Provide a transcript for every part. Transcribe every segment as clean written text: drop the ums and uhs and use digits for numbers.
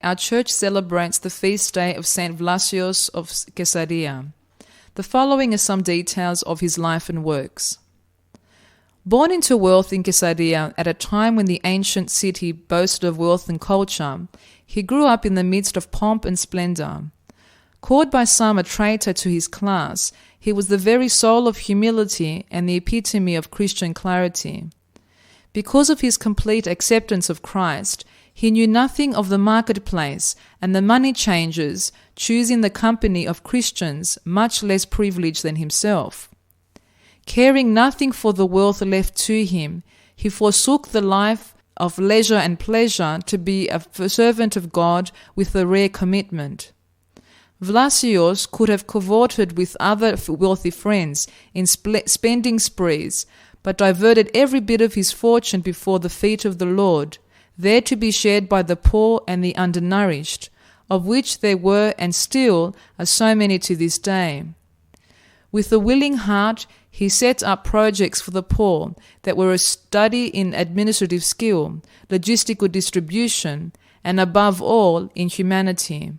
our church celebrates the feast day of St Vlasios of Caesarea. The following are some details of his life and works. Born into wealth in Caesarea at a time when the ancient city boasted of wealth and culture, he grew up in the midst of pomp and splendor. Called by some a traitor to his class, he was the very soul of humility and the epitome of Christian clarity. Because of his complete acceptance of Christ, he knew nothing of the marketplace and the money changers, choosing the company of Christians much less privileged than himself. Caring nothing for the wealth left to him, he forsook the life of leisure and pleasure to be a servant of God with a rare commitment. Vlasios could have cavorted with other wealthy friends in spending sprees, but diverted every bit of his fortune before the feet of the Lord, there to be shared by the poor and the undernourished, of which there were and still are so many to this day. With a willing heart, he set up projects for the poor that were a study in administrative skill, logistical distribution, and above all, in humanity.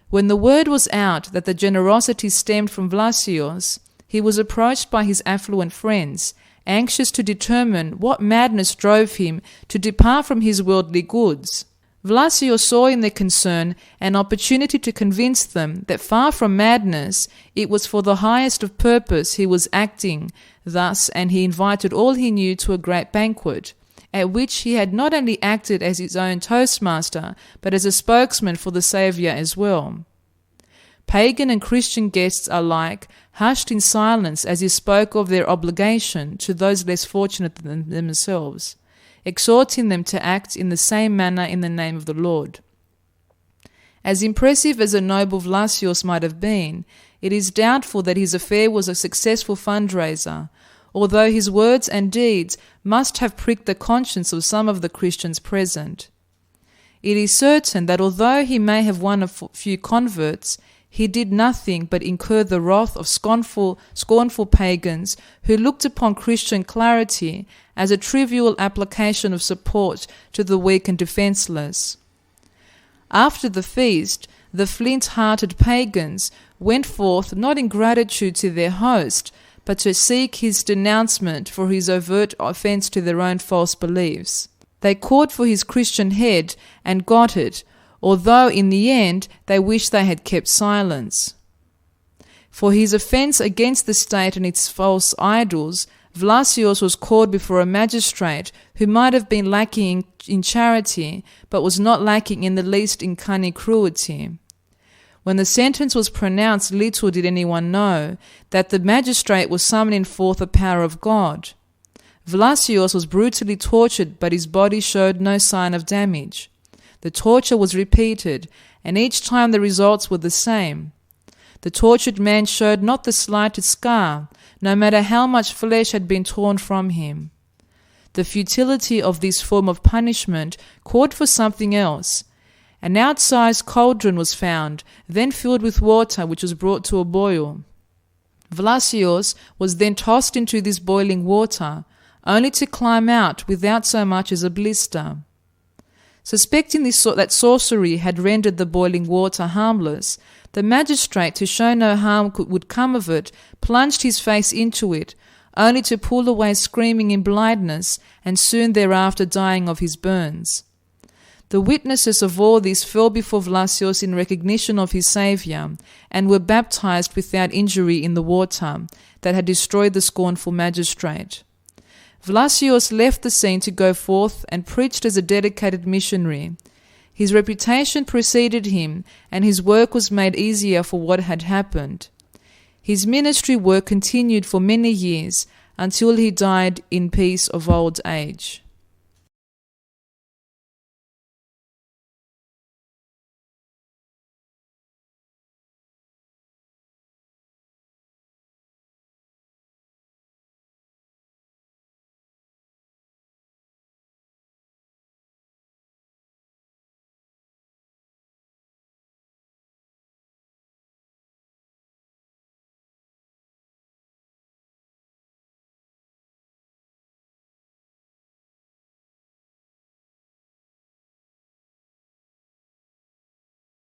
When the word was out that the generosity stemmed from Vlasios, he was approached by his affluent friends, anxious to determine what madness drove him to depart from his worldly goods. Vlasios saw in their concern an opportunity to convince them that far from madness, it was for the highest of purpose he was acting thus, and he invited all he knew to a great banquet, at which he had not only acted as his own toastmaster, but as a spokesman for the Saviour as well. Pagan and Christian guests alike hushed in silence as he spoke of their obligation to those less fortunate than themselves, exhorting them to act in the same manner in the name of the Lord. As impressive as a noble Vlasios might have been, it is doubtful that his affair was a successful fundraiser, although his words and deeds must have pricked the conscience of some of the Christians present. It is certain that although he may have won a few converts, he did nothing but incur the wrath of scornful pagans who looked upon Christian clarity as a trivial application of support to the weak and defenceless. After the feast, the flint-hearted pagans went forth not in gratitude to their host, but to seek his denouncement for his overt offence to their own false beliefs. They called for his Christian head and got it, although in the end they wished they had kept silence. For his offence against the state and its false idols, Vlasios was called before a magistrate who might have been lacking in charity, but was not lacking in the least in cunning cruelty. When the sentence was pronounced, little did anyone know that the magistrate was summoning forth the power of God. Vlasios was brutally tortured, but his body showed no sign of damage. The torture was repeated, and each time the results were the same. The tortured man showed not the slightest scar, no matter how much flesh had been torn from him. The futility of this form of punishment called for something else. An outsized cauldron was found, then filled with water, which was brought to a boil. Vlasios was then tossed into this boiling water, only to climb out without so much as a blister. Suspecting that sorcery had rendered the boiling water harmless, the magistrate, to show no harm would come of it, plunged his face into it, only to pull away screaming in blindness, and soon thereafter dying of his burns. The witnesses of all this fell before Vlasios in recognition of his Saviour, and were baptized without injury in the water that had destroyed the scornful magistrate. Vlasios left the scene to go forth and preached as a dedicated missionary. His reputation preceded him, and his work was made easier for what had happened. His ministry work continued for many years, until he died in peace of old age.